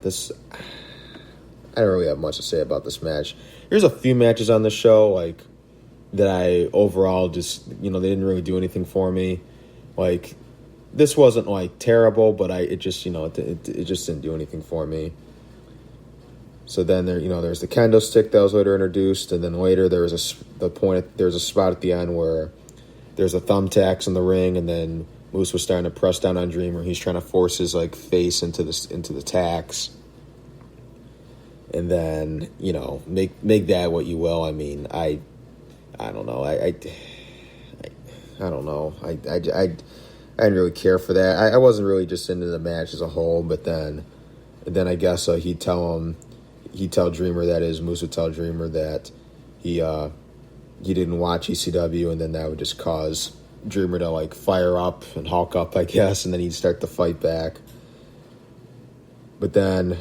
This I don't really have much to say about this match. There's a few matches on the show like that I overall just they didn't really do anything for me. Like this wasn't like terrible, but it just it just didn't do anything for me. So then there's the kendo stick that was later introduced, and then later there's a spot at the end where there's a thumbtacks in the ring, and then Moose was starting to press down on Dreamer. He's trying to force his like face into the tacks, and then make that what you will. I mean, I don't know. I don't know. I didn't really care for that. I wasn't really just into the match as a whole. But then I guess he'd tell Dreamer, that is, Moose would tell Dreamer that he didn't watch ECW, and then that would just cause Dreamer to like fire up and hulk up, I guess, and then he'd start to fight back. But then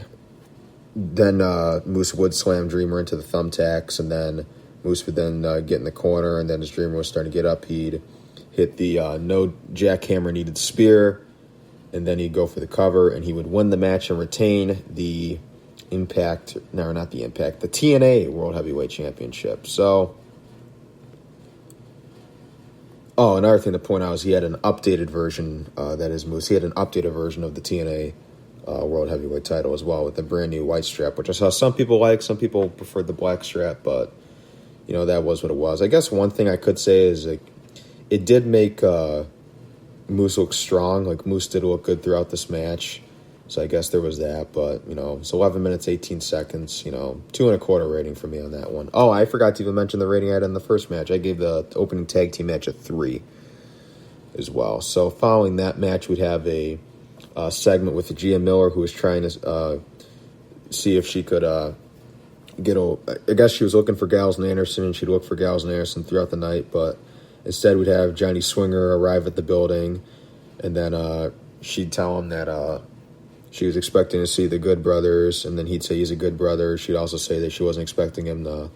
Moose would slam Dreamer into the thumbtacks, and then Moose would then get in the corner, and then as Dreamer was starting to get up, he'd hit the no jackhammer needed spear, and then he'd go for the cover, and he would win the match and retain the the TNA World Heavyweight Championship. So, another thing to point out is he had an updated version, that is Moose, he had an updated version of the TNA World Heavyweight title as well, with the brand new white strap, which I saw some people like. Some people preferred the black strap, but that was what it was. I guess one thing I could say is like it did make Moose look strong. Like Moose did look good throughout this match, so I guess there was that. But it's 11 minutes 18 seconds. 2.25 rating for me on that one. Oh, I forgot to even mention the rating I had in the first match. I gave the opening tag team match a 3 as well. So following that match, we'd have a segment with Gia Miller, who was trying to see if she could get I guess she was looking for Gallows and Anderson, and she'd look for Gallows and Anderson throughout the night, but instead we'd have Johnny Swinger arrive at the building, and then she'd tell him that she was expecting to see the Good Brothers, and then he'd say he's a good brother. She'd also say that she wasn't expecting him to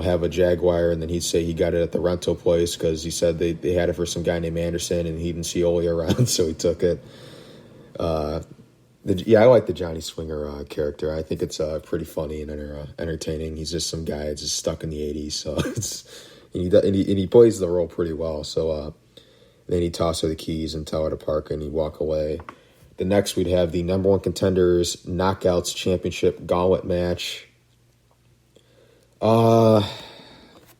have a Jaguar, and then he'd say he got it at the rental place because he said they had it for some guy named Anderson, and he didn't see Ole around, so he took it. I like the Johnny Swinger character. I think it's pretty funny and entertaining. He's just some guy that's just stuck in the 80s, so and he plays the role pretty well. So then he'd toss her the keys and tell her to park, and he'd walk away. The next, we'd have the number one contenders Knockouts Championship Gauntlet match.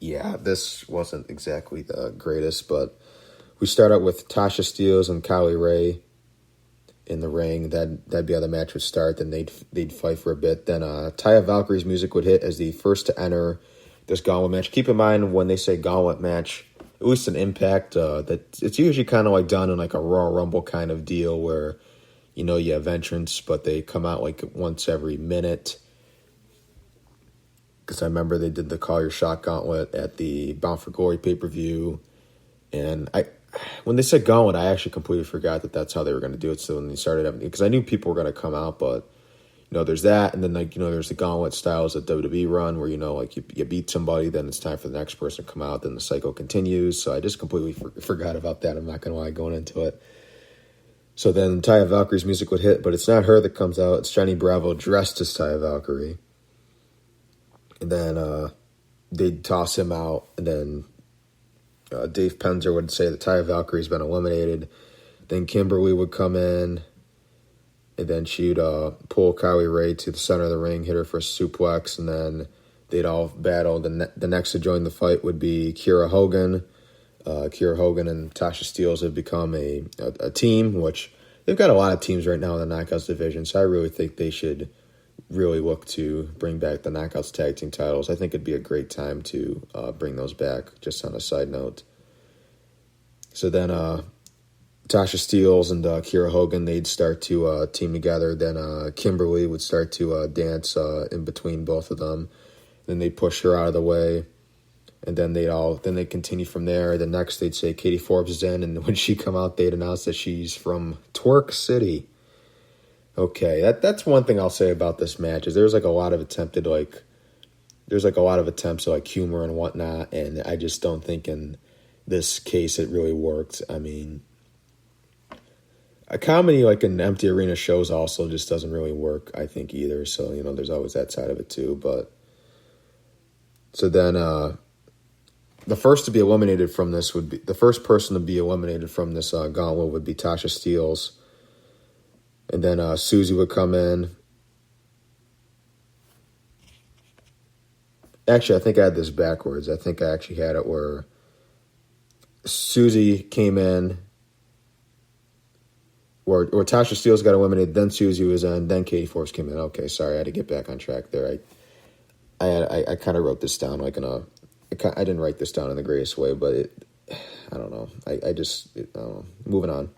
This wasn't exactly the greatest, but we start out with Tasha Steelz and Kylie Ray in the ring. That'd be how the match would start. Then they'd fight for a bit. Then Taya Valkyrie's music would hit as the first to enter this gauntlet match. Keep in mind when they say gauntlet match, at least in Impact, that it's usually kind of like done in like a Royal Rumble kind of deal where you have entrants, but they come out like once every minute. Because I remember they did the Call Your Shot gauntlet at the Bound for Glory pay-per-view, and when they said gauntlet, I actually completely forgot that that's how they were going to do it. So when they started having, because I knew people were going to come out, but there's that, and then there's the gauntlet styles that WWE run, where you beat somebody, then it's time for the next person to come out, then the cycle continues. So I just completely forgot about that. I'm not going to lie going into it. So then Taya Valkyrie's music would hit, but it's not her that comes out. It's Johnny Bravo dressed as Taya Valkyrie, and then they'd toss him out, and then Dave Penzer would say that Taya Valkyrie's been eliminated. Then Kimberly would come in, and then she'd pull Kylie Ray to the center of the ring, hit her for a suplex, and then they'd all battle. The next to join the fight would be Kiera Hogan. Kiera Hogan and Tasha Steelz have become a team, which they've got a lot of teams right now in the Knockouts division, so I really think they should really look to bring back the Knockouts tag team titles. I think it'd be a great time to bring those back, just on a side note. So then Tasha Steelz and Kiera Hogan, they'd start to team together. Then Kimberly would start to dance in between both of them. Then they'd push her out of the way. And then they'd continue from there. Then next they'd say Katie Forbes is in, and when she come out, they'd announce that she's from Twerk City. Okay, that's one thing I'll say about this match is there's a lot of attempts at humor and whatnot, and I just don't think in this case it really worked. I mean, a comedy like an empty arena shows also just doesn't really work, I think, either. So, there's always that side of it too. But so then the first to be eliminated from this would be the first person to be eliminated from this gauntlet would be Tasha Steelz. And then Susie would come in. Actually, I think I had this backwards. I think I actually had it where Susie came in, or Tasha Steelz got eliminated, then Susie was in, then Katie Forbes came in. Okay, sorry, I had to get back on track there. I kind of wrote this down like I didn't write this down in the greatest way, but I don't know. I don't know. Moving on.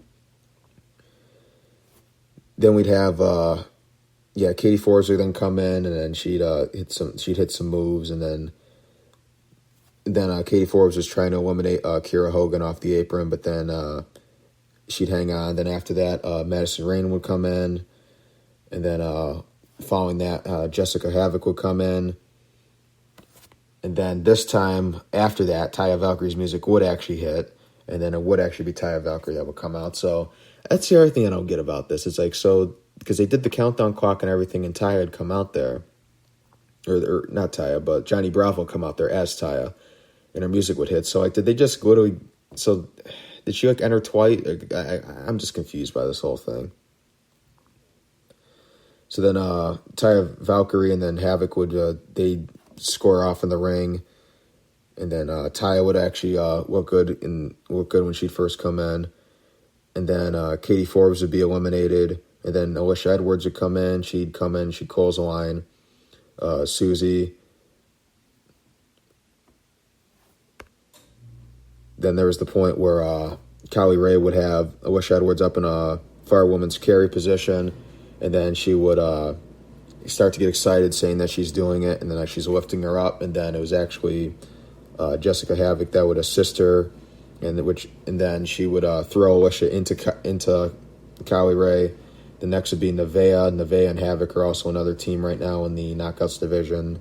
Then we'd have Katie Forbes would then come in, and then she'd hit some moves, and then Katie Forbes was trying to eliminate Kiera Hogan off the apron, but then she'd hang on. Then after that, Madison Rayne would come in, and then following that, Jessica Havoc would come in, and then this time after that, Taya Valkyrie's music would actually hit, and then it would actually be Taya Valkyrie that would come out. So that's the other thing I don't get about this. It's like, so because they did the countdown clock and everything, and Taya had come out there, or not Taya, but Johnny Bravo come out there as Taya, and her music would hit. So like, did they just literally? So did she like enter twice? I'm just confused by this whole thing. So then Taya Valkyrie and then Havoc would they score off in the ring, and then Taya would actually look good when she'd first come in, and then Katie Forbes would be eliminated, and then Alicia Edwards would come in. She'd close the line. Susie. Then there was the point where Kylie Ray would have Alicia Edwards up in a firewoman's carry position, and then she would start to get excited saying that she's doing it, and then she's lifting her up, and then it was actually Jessica Havoc that would assist her, and then she would throw Alicia into Kylie Ray. The next would be Nevaeh. Nevaeh and Havoc are also another team right now in the Knockouts division.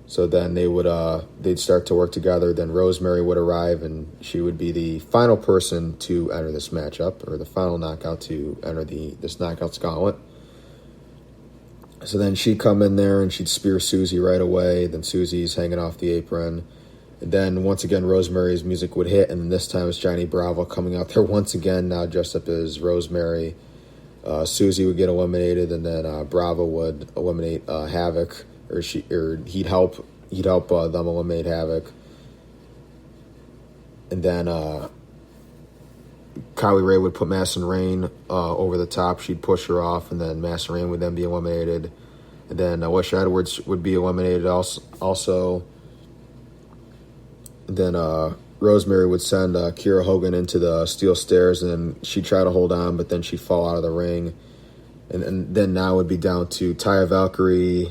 So then they'd start to work together. Then Rosemary would arrive, and she would be the final person to enter this matchup, or the final knockout to enter this Knockouts gauntlet. So then she'd come in there and she'd spear Susie right away. Then Susie's hanging off the apron. And then once again, Rosemary's music would hit, and this time it's Johnny Bravo coming out there once again, now dressed up as Rosemary. Susie would get eliminated, and then Bravo would eliminate Havoc, or he'd help them eliminate Havoc. And then Kylie Ray would put Madison Rayne over the top. She'd push her off, and then Madison Rayne would then be eliminated. And then Alicia Edwards would be eliminated also. And then Rosemary would send Kiera Hogan into the steel stairs, and then she'd try to hold on, but then she'd fall out of the ring. And then now it would be down to Taya Valkyrie,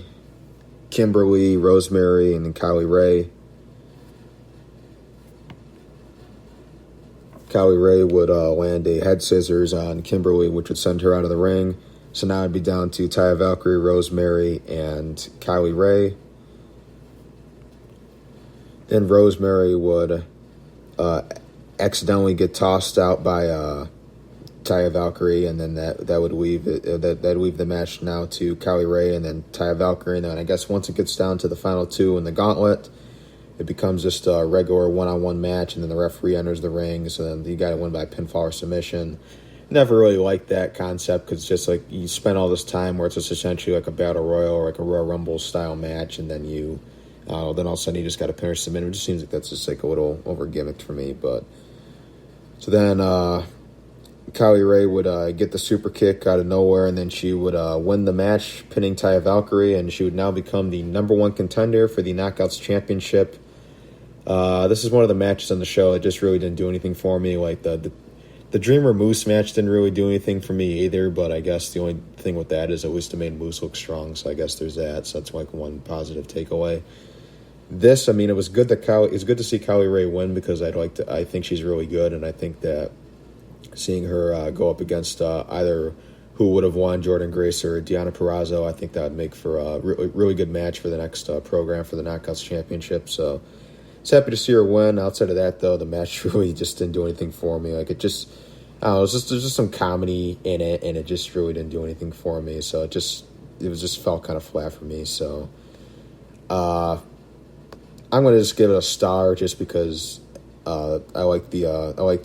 Kimberly, Rosemary, and then Kylie Ray. Kylie Ray would land a head scissors on Kimberly, which would send her out of the ring. So now it'd be down to Taya Valkyrie, Rosemary, and Kylie Ray. Then Rosemary would accidentally get tossed out by Taya Valkyrie, and then that would leave the match now to Kylie Ray and then Taya Valkyrie. And then I guess once it gets down to the final two in the gauntlet, it becomes just a regular one-on-one match, and then the referee enters the ring. So then you got to win by pinfall or submission. Never really liked that concept, because it's just like you spend all this time where it's just essentially like a battle royal or like a Royal Rumble style match, and then then all of a sudden you just got to finish submit. It just seems like that's just like a little over gimmicked for me. But so then Kylie Ray would get the super kick out of nowhere, and then she would win the match, pinning Taya Valkyrie, and she would now become the #1 contender for the Knockouts Championship. This is one of the matches on the show that just really didn't do anything for me. Like the Dreamer Moose match didn't really do anything for me either, but I guess the only thing with that is at least it made Moose look strong, so I guess there's that. So that's like one positive takeaway. This, I mean, it was good that it's good to see Kylie Ray win, because I think she's really good, and I think that seeing her go up against either who would have won, Jordan Grace or Deonna Purrazzo, I think that would make for a really good match for the next program for the Knockouts Championship. So it's happy to see her win. Outside of that, though, the match really just didn't do anything for me. Like, it just, I don't know, there's just some comedy in it, and it just really didn't do anything for me. So it was just felt kind of flat for me. So I'm gonna just give it a star just because I liked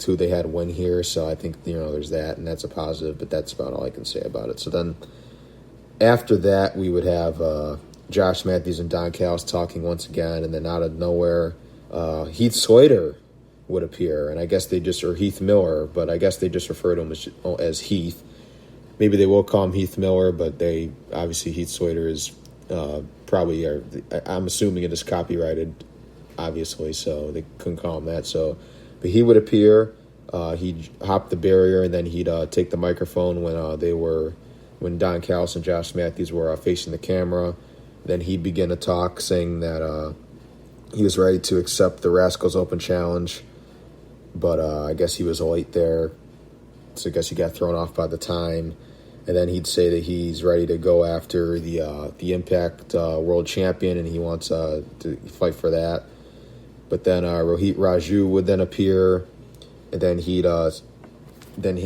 who they had win here. So I think there's that, and that's a positive. But that's about all I can say about it. So then after that, we would have Josh Matthews and Don Callis talking once again, and then out of nowhere, Heath Slater would appear, and I guess or Heath Miller, but I guess they just refer to him as Heath. Maybe they will call him Heath Miller, but they obviously Heath Slater is probably I'm assuming it is copyrighted, obviously, so they couldn't call him that. So, but he would appear. He'd hop the barrier, and then he'd take the microphone when Don Callis and Josh Matthews were facing the camera. Then he'd begin to talk, saying that he was ready to accept the Rascals Open Challenge, but I guess he was late there, so I guess he got thrown off by the time. And then he'd say that he's ready to go after the Impact World Champion, and he wants to fight for that. But then Rohit Raju would then appear, and then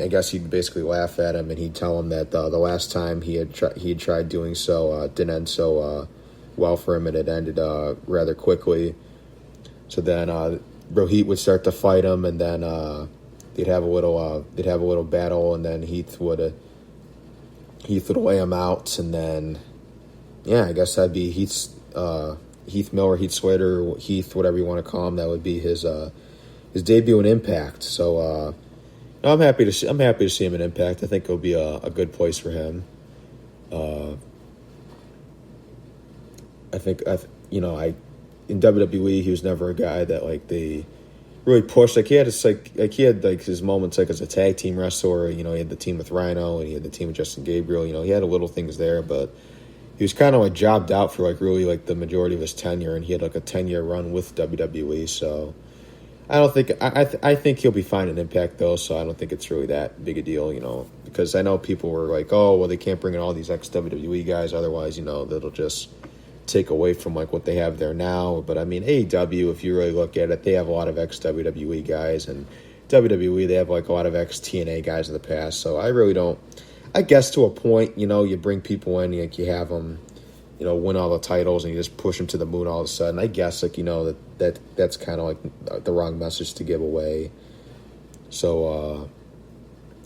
I guess he'd basically laugh at him, and he'd tell him that the last time he had tried doing so didn't end so well for him, and it ended rather quickly. So then Rohit would start to fight him, and then they'd have a little battle, and then Heath would lay him out, and then I guess that'd be Heath Miller, Heath Slater, Heath, whatever you want to call him. That would be his debut in Impact. So I'm happy to see him in Impact. I think it'll be a good place for him. I think in WWE he was never a guy that they really pushed. He had his moments as a tag team wrestler. He had the team with Rhino, and he had the team with Justin Gabriel. He had a little things there, but he was kind of jobbed out for really the majority of his tenure, and he had a 10-year run with WWE. So I don't think I think he'll be fine in Impact though. So I don't think it's really that big a deal. Because I know people were like, oh well, they can't bring in all these ex-WWE guys, otherwise that'll just take away from what they have there now. But I mean, AEW, if you really look at it, they have a lot of ex-WWE guys, and WWE, they have a lot of ex-TNA guys in the past. So I really don't. I guess to a point, you bring people in, you have them, win all the titles, and you just push them to the moon all of a sudden. I guess that's kind of the wrong message to give away. So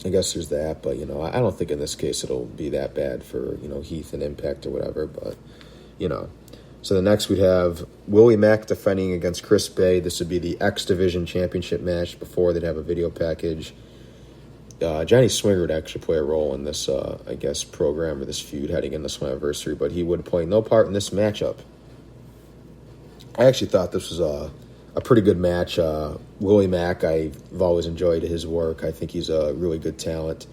I guess there's that, but I don't think in this case it'll be that bad for Heath and Impact or whatever, but. So the next we'd have Willie Mack defending against Chris Bay. This would be the X Division Championship match. Before they'd have a video package. Johnny Swinger would actually play a role in this, program or this feud heading into Slammiversary, but he would play no part in this matchup. I actually thought this was a pretty good match. Willie Mack, I've always enjoyed his work. I think he's a really good talent.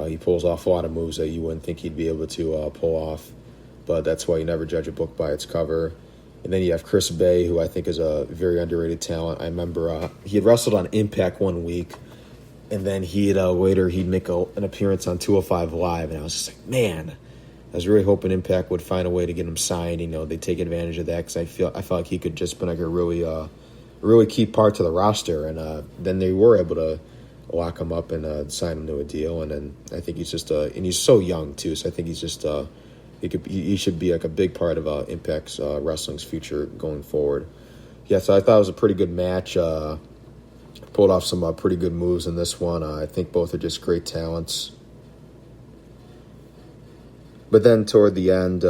He pulls off a lot of moves that you wouldn't think he'd be able to pull off. But that's why you never judge a book by its cover. And then you have Chris Bay, who I think is a very underrated talent. I remember he had wrestled on Impact one week, and then later he'd make an appearance on 205 Live, and I was just like, man, I was really hoping Impact would find a way to get him signed. They'd take advantage of that because I felt like he could just been a really key part to the roster, and then they were able to lock him up and sign him to a deal. And then I think he's just and he's so young too, so I think he's just he should be a big part of Impact's wrestling's future going forward. Yeah, so I thought it was a pretty good match. Pulled off some pretty good moves in this one. I think both are just great talents. But then toward the end,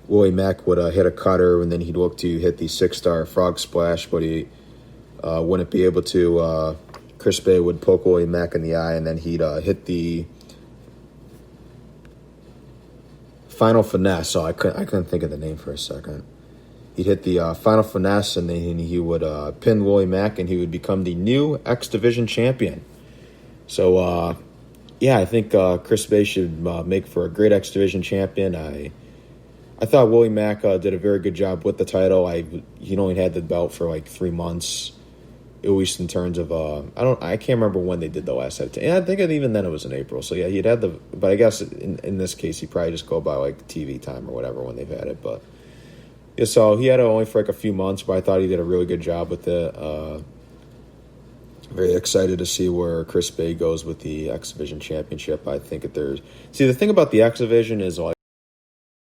Willie Mack would hit a cutter, and then he'd look to hit the 6-star frog splash, but he wouldn't be able to. Chris Bay would poke Willie Mack in the eye, and then he'd hit the final finesse. So I couldn't think of the name for a second. He'd hit the final finesse, and then he would pin Willie Mack, and he would become the new X Division champion. So, I think Chris Bay should make for a great X Division champion. I thought Willie Mack did a very good job with the title. He'd only had the belt for 3 months, at least in terms of I can't remember when they did the last set. And I think even then it was in April. So yeah, he'd had but I guess in this case he probably just go by TV time or whatever when they've had it. But yeah, so he had it only for a few months, but I thought he did a really good job with it. Very excited to see where Chris Bay goes with the X Division Championship. I think that there's the thing about the X Division is like